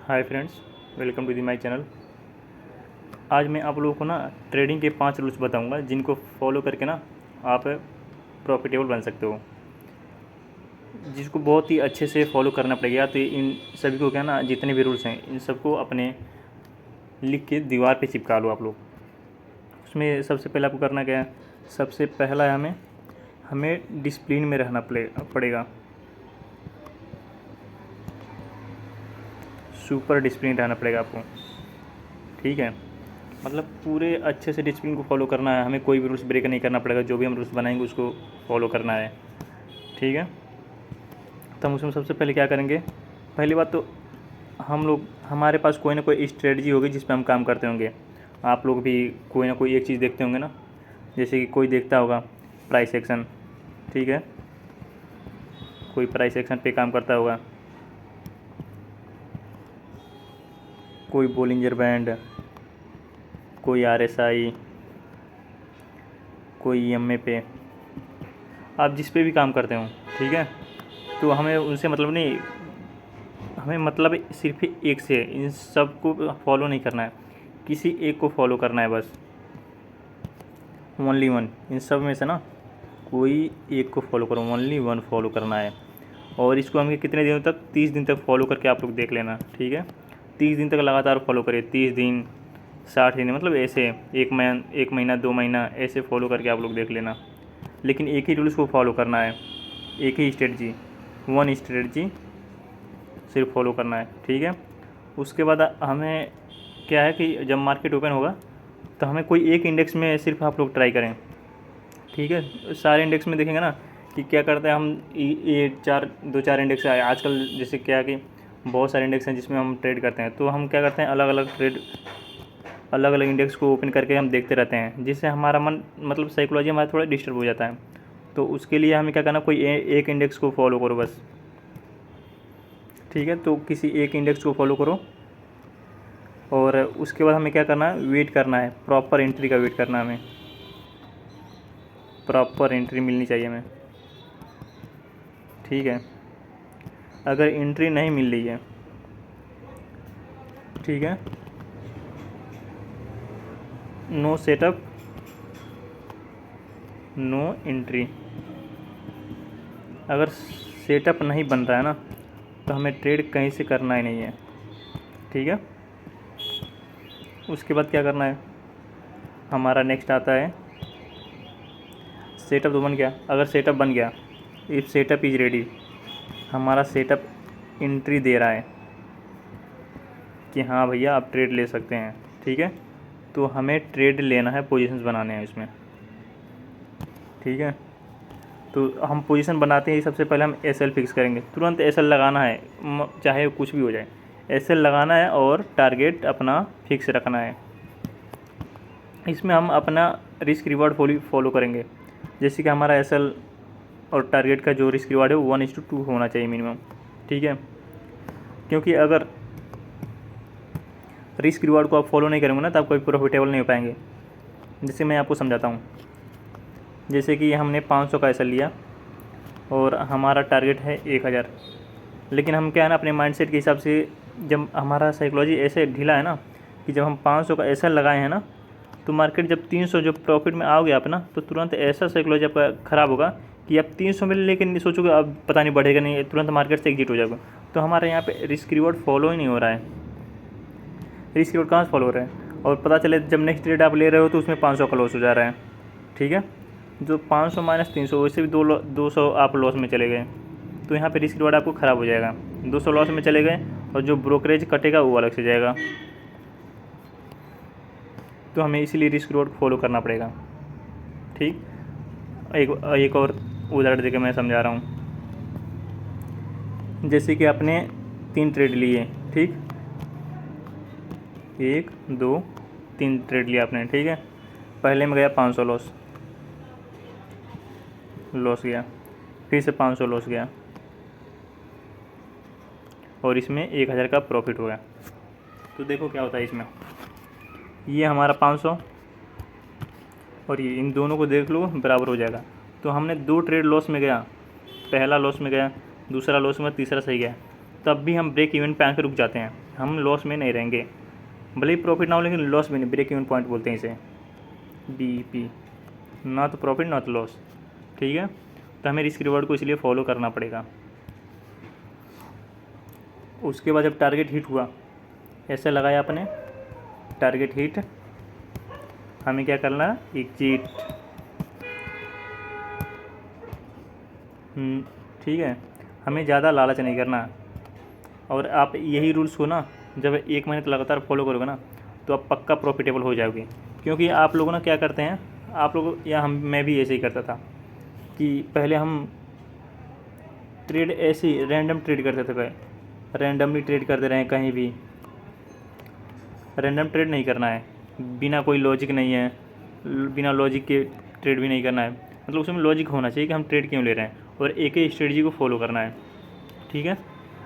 Hi friends, welcome to the my channel. आज मैं आप लोगों को ना ट्रेडिंग के 5 रूल्स बताऊंगा जिनको फॉलो करके ना आप प्रॉफिटेबल बन सकते हो, जिसको बहुत ही अच्छे से फॉलो करना पड़ेगा। तो इन सभी को क्या ना, जितने भी रूल्स हैं इन सबको अपने लिख के दीवार पे चिपका लो आप लोग। उसमें सबसे पहले आपको करना क्या है, सबसे पहला है हमें डिसिप्लिन में रहना पड़ेगा। सुपर डिसिप्लिन रहना पड़ेगा आपको, ठीक है। मतलब पूरे अच्छे से डिसिप्लिन को फॉलो करना है, हमें कोई भी रूल्स ब्रेक नहीं करना पड़ेगा। जो भी हम रूल्स बनाएंगे उसको फॉलो करना है, ठीक है। तो हम उसमें सबसे पहले क्या करेंगे, पहली बात तो हमारे पास कोई ना कोई स्ट्रेटजी होगी जिस पे हम काम करते होंगे। आप लोग भी कोई ना कोई एक चीज़ देखते होंगे ना, जैसे कि कोई देखता होगा प्राइस एक्शन, ठीक है, कोई प्राइस एक्शन पे काम करता होगा, कोई बोलिंजर बैंड, कोई RSI, कोई EMA पे, आप जिस पे भी काम करते हो, ठीक है। तो हमें उनसे मतलब नहीं, हमें मतलब सिर्फ एक से, इन सब को फॉलो नहीं करना है, किसी एक को फॉलो करना है बस, ओनली वन। इन सब में से ना कोई एक को फॉलो करो, ओनली वन फॉलो करना है। और इसको हमें कितने दिनों तक, 30 दिन तक फॉलो करके आप लोग देख लेना, ठीक है। 30 दिन तक लगातार फॉलो करिए, 30 दिन 60 दिन, मतलब ऐसे एक महीना 2 महीना ऐसे फॉलो करके आप लोग देख लेना। लेकिन एक ही रूल्स को फॉलो करना है, एक ही स्ट्रेटजी, वन स्ट्रेटजी सिर्फ फॉलो करना है, ठीक है। उसके बाद हमें क्या है कि जब मार्केट ओपन होगा तो हमें कोई एक इंडेक्स में सिर्फ आप लोग ट्राई करें, ठीक है। सारे इंडेक्स में देखेंगे ना कि क्या करते हैं हम, ये 2-4 इंडेक्स आए आजकल, जैसे क्या कि बहुत सारे इंडेक्स हैं जिसमें हम ट्रेड करते हैं। तो हम क्या करते हैं, अलग अलग इंडेक्स को ओपन करके हम देखते रहते हैं, जिससे हमारा मन मतलब साइकोलॉजी हमारा थोड़ा डिस्टर्ब हो जाता है। तो उसके लिए हमें क्या करना, कोई एक इंडेक्स को फॉलो करो बस, ठीक है। तो किसी एक इंडेक्स को फॉलो करो और उसके बाद हमें क्या करना है, वेट करना है, प्रॉपर एंट्री का वेट करना है हमें, प्रॉपर एंट्री मिलनी चाहिए हमें, ठीक है। अगर एंट्री नहीं मिल रही है, ठीक है, नो सेटअप नो एंट्री। अगर सेटअप नहीं बन रहा है ना तो हमें ट्रेड कहीं से करना ही नहीं है, ठीक है। उसके बाद क्या करना है, हमारा नेक्स्ट आता है सेटअप तो बन गया। अगर सेटअप बन गया, इफ़ सेटअप इज़ रेडी, हमारा सेटअप एंट्री दे रहा है कि हाँ भैया आप ट्रेड ले सकते हैं, ठीक है। तो हमें ट्रेड लेना है, पोजीशंस बनाने हैं इसमें, ठीक है। तो हम पोजीशन बनाते ही सबसे पहले हम SL फिक्स करेंगे, तुरंत SL लगाना है, चाहे कुछ भी हो जाए, SL लगाना है और टारगेट अपना फिक्स रखना है। इसमें हम अपना रिस्क रिवार्ड फॉलो करेंगे, जैसे कि हमारा SL और टारगेट का जो रिस्क रिवार्ड है वो 1:2 होना चाहिए मिनिमम, ठीक है। क्योंकि अगर रिस्क रिवार्ड को आप फॉलो नहीं करेंगे ना तो आप कभी प्रॉफिटेबल नहीं हो पाएंगे। जैसे मैं आपको समझाता हूँ, जैसे कि हमने 500 का SL लिया और हमारा टारगेट है 1000, लेकिन हम क्या है ना, अपने माइंडसेट के हिसाब से, जब हमारा साइकोलॉजी ऐसे ढीला है ना कि जब हम 500 का SL लगाए हैं ना, तो मार्केट जब 300 जो प्रॉफिट में आओगे आप ना, तो तुरंत ऐसा साइकोलॉजी आपका ख़राब होगा कि आप 300 में लेकिन सोचोगे अब पता नहीं बढ़ेगा नहीं, तुरंत मार्केट से एग्जिट हो जाएगा। तो हमारे यहाँ पे रिस्क रिवॉर्ड फॉलो ही नहीं हो रहा है, रिस्क रिवॉर्ड कहाँ से फॉलो हो रहा है। और पता चले जब नेक्स्ट ट्रेड आप ले रहे हो तो उसमें 500 का लॉस हो जा रहा है, ठीक है। जो 500 - 300, वैसे भी 200 आप लॉस में चले गए, तो यहाँ पे रिस्क रिवॉर्ड आपको ख़राब हो जाएगा। 200 लॉस में चले गए और जो ब्रोकरेज कटेगा वो अलग से जाएगा। तो हमें इसीलिए रिस्क रिवॉर्ड फॉलो करना पड़ेगा, ठीक। एक और उदाहरण देकर मैं समझा रहा हूँ। जैसे कि आपने 3 ट्रेड लिए, ठीक, 1 2 3 ट्रेड लिया आपने, ठीक है। पहले में गया 500 लॉस गया, फिर से 500 लॉस गया और इसमें 1000 का प्रॉफिट हो गया। तो देखो क्या होता है इसमें, ये हमारा 500 और ये, इन दोनों को देख लो बराबर हो जाएगा। तो हमने 2 ट्रेड लॉस में गया, पहला लॉस में गया, दूसरा लॉस में, तीसरा सही गया, तब भी हम ब्रेक इवन पे आके रुक जाते हैं। हम लॉस में नहीं रहेंगे, भले ही प्रॉफिट ना हो लेकिन लॉस भी नहीं, ब्रेक इवन पॉइंट बोलते हैं इसे, BEP, not profit not loss. ठीक है, तो हमें रिस्क रिवॉर्ड को इसलिए फॉलो करना पड़ेगा। उसके बाद जब टारगेट हिट हुआ, ऐसे लगाया आपने, टारगेट हिट, हमें क्या करना है, एग्जिट। ठीक है, हमें ज़्यादा लालच नहीं करना। और आप यही रूल्स को ना जब 1 महीने तक लगातार फॉलो करोगे ना, तो आप पक्का प्रॉफिटेबल हो जाओगे। क्योंकि आप लोग ना क्या करते हैं, आप लोग या हम, मैं भी ऐसे ही करता था कि पहले हम ट्रेड ऐसे ही रैंडम ट्रेड करते थे, रैंडमली ट्रेड करते रहे कहीं भी। रैंडम ट्रेड नहीं करना है, बिना कोई लॉजिक नहीं है, बिना लॉजिक के ट्रेड भी नहीं करना है। मतलब उसमें लॉजिक होना चाहिए कि हम ट्रेड क्यों ले रहे हैं, और एक ही स्ट्रेटजी को फॉलो करना है। ठीक है,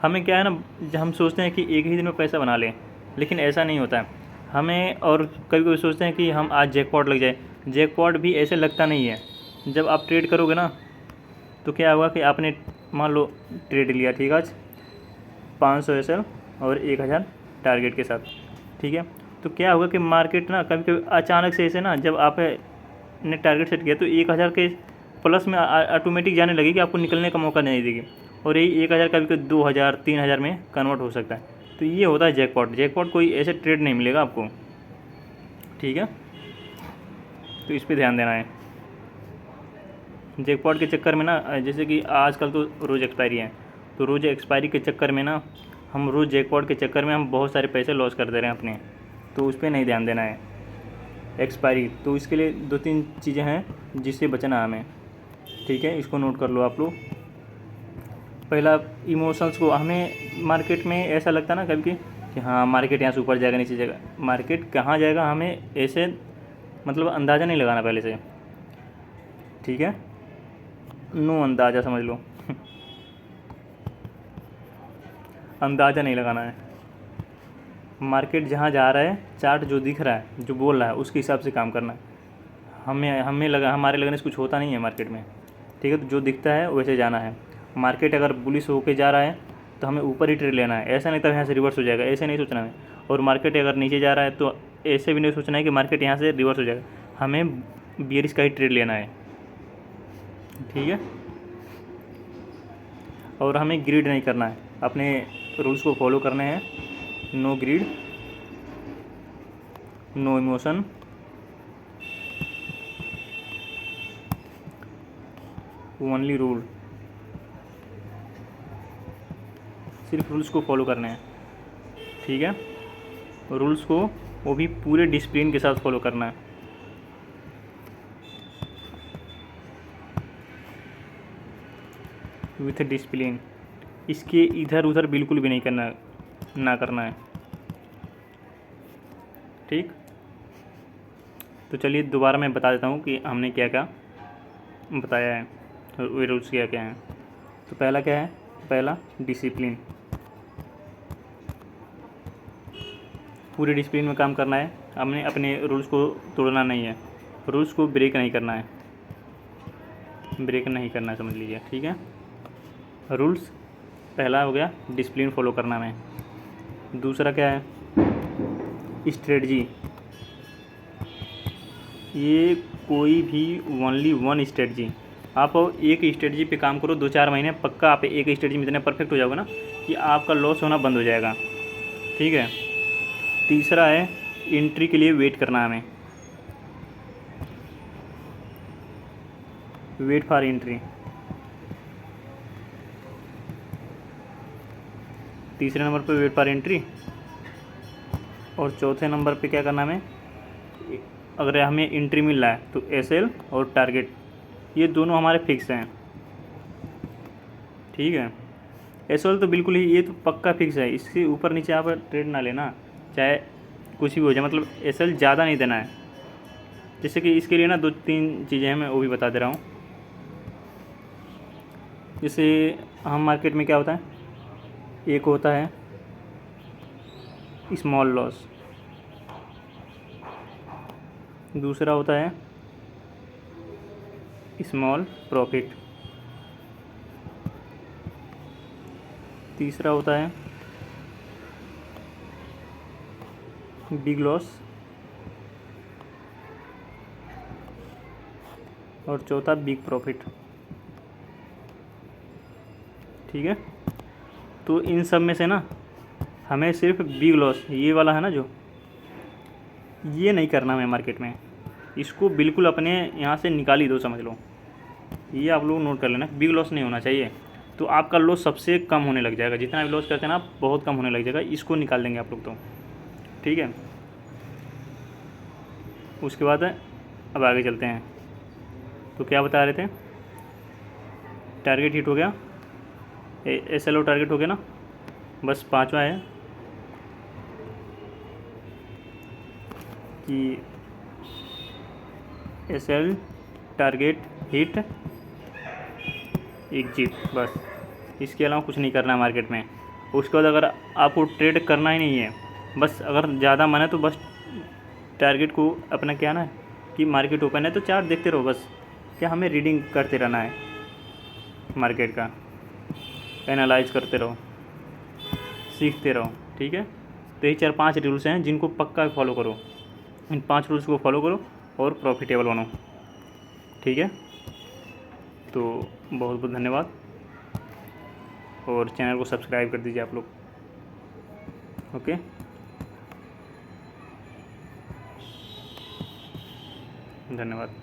हमें क्या है ना, हम सोचते हैं कि एक ही दिन में पैसा बना लें, लेकिन ऐसा नहीं होता है हमें। और कभी कभी सोचते हैं कि हम आज जैकपॉट लग जाए, जैकपॉट भी ऐसे लगता नहीं है। जब आप ट्रेड करोगे ना, तो क्या होगा कि आपने मान लो ट्रेड लिया, ठीक है, आज 500 SL और 1000 टारगेट के साथ। ठीक है, तो क्या होगा कि मार्केट ना कभी कभी अचानक से ऐसे ना, जब आपने टारगेट सेट किया तो 1000 के प्लस में ऑटोमेटिक जाने लगेगी, आपको निकलने का मौका नहीं देगी। और यही 1000 कभी कभी 2000 3000 में कन्वर्ट हो सकता है। तो ये होता है जैकपॉट। जैकपॉट कोई ऐसे ट्रेड नहीं मिलेगा आपको। ठीक है, तो इस पर ध्यान देना है। जैकपॉट के चक्कर में ना, जैसे कि आजकल तो रोज़ एक्सपायरी है, तो रोज़ एक्सपायरी के चक्कर में ना, हम रोज़ जैकपॉट के चक्कर में हम बहुत सारे पैसे लॉस कर दे रहे हैं अपने। तो उस पर नहीं ध्यान देना है, एक्सपायरी। तो इसके लिए 2-3 चीज़ें हैं जिससे बचना है हमें। ठीक है, इसको नोट कर लो आप लोग। पहला, इमोशंस को, हमें मार्केट में ऐसा लगता है ना कभी कि हाँ मार्केट यहाँ से ऊपर जाएगा नीचे जाएगा, मार्केट कहाँ जाएगा हमें ऐसे मतलब अंदाज़ा नहीं लगाना पहले से। ठीक है, नो अंदाज़ा समझ लो अंदाज़ा नहीं लगाना है। मार्केट जहाँ जा रहा है, चार्ट जो दिख रहा है, जो बोल रहा है, उसके हिसाब से काम करना है। हमारे लगने से कुछ होता नहीं है मार्केट में। ठीक है, तो जो दिखता है वैसे जाना है। मार्केट अगर बुलिश होके जा रहा है तो हमें ऊपर ही ट्रेड लेना है, ऐसा नहीं तो यहाँ से रिवर्स हो जाएगा, ऐसे नहीं सोचना है। और मार्केट अगर नीचे जा रहा है तो ऐसे भी नहीं सोचना है कि मार्केट यहाँ से रिवर्स हो जाएगा, हमें बियरिश का ही ट्रेड लेना है। ठीक है, और हमें ग्रीड नहीं करना है, अपने रूल्स को फॉलो करने हैं। No greed, no emotion, only rule. सिर्फ रूल्स को फॉलो करने हैं। ठीक है, रूल्स को वो भी पूरे डिसिप्लिन के साथ फॉलो करना है। विथ डिसिप्लिन, इसके इधर उधर बिल्कुल भी नहीं करना है। ठीक, तो चलिए दोबारा मैं बता देता हूँ कि हमने क्या क्या बताया है, वे रूल्स क्या क्या हैं। तो पहला क्या है, पहला डिसिप्लिन, पूरे डिसिप्लिन में काम करना है। हमने अपने रूल्स को तोड़ना नहीं है, रूल्स को ब्रेक नहीं करना है, ब्रेक नहीं करना है, समझ लीजिए। ठीक है, रूल्स पहला हो गया, डिसिप्लिन फॉलो करना है। दूसरा क्या है, स्ट्रेटजी। ये कोई भी ओनली वन स्ट्रेटजी, आप एक स्ट्रेटजी पे काम करो 2-4 महीने, पक्का आप एक स्ट्रेटजी में इतने परफेक्ट हो जाओगे ना कि आपका लॉस होना बंद हो जाएगा। ठीक है, तीसरा है, एंट्री के लिए वेट करना हमें, वेट फॉर एंट्री। तीसरे नंबर पे वेट फॉर एंट्री। और चौथे नंबर पे क्या करना हमें, अगर हमें एंट्री मिल रहा है तो SL और टारगेट, ये दोनों हमारे फिक्स हैं। ठीक है, SL तो बिल्कुल ही, ये तो पक्का फिक्स है, इससे ऊपर नीचे आप ट्रेड ना लेना, चाहे कुछ भी हो जाए, मतलब SL ज़्यादा नहीं देना है। जैसे कि इसके लिए ना 2-3 चीज़ें हैं, मैं वो भी बता दे रहा हूँ। जैसे हम मार्केट में क्या होता है, एक होता है स्मॉल लॉस, दूसरा होता है स्मॉल प्रॉफिट, तीसरा होता है बिग लॉस, और चौथा बिग प्रॉफिट। ठीक है, तो इन सब में से ना हमें सिर्फ बिग लॉस, ये वाला है ना जो, ये नहीं करना हमें मार्केट में, इसको बिल्कुल अपने यहाँ से निकाल ही दो, समझ लो। ये आप लोग नोट कर लेना, बिग लॉस नहीं होना चाहिए। तो आपका लॉस सबसे कम होने लग जाएगा, जितना भी लॉस करते हैं ना आप, बहुत कम होने लग जाएगा, इसको निकाल देंगे आप लोग तो। ठीक है, उसके बाद अब आगे चलते हैं। तो क्या बता रहे थे, टारगेट हिट हो गया, SLO टारगेट हो गया ना, बस पांचवा है कि SL टारगेट हिट एग्जिट, बस इसके अलावा कुछ नहीं करना है मार्केट में। उसके बाद अगर आपको ट्रेड करना ही नहीं है, बस अगर ज़्यादा मन है तो बस टारगेट को अपना क्या ना कि मार्केट ओपन है तो चार्ट देखते रहो, बस क्या हमें रीडिंग करते रहना है मार्केट का, एनालाइज करते रहो, सीखते रहो। ठीक है, तो ये 4-5 रूल्स हैं जिनको पक्का फॉलो करो, इन 5 रूल्स को फॉलो करो और प्रॉफिटेबल बनो। ठीक है, तो बहुत बहुत धन्यवाद, और चैनल को सब्सक्राइब कर दीजिए आप लोग। ओके, धन्यवाद।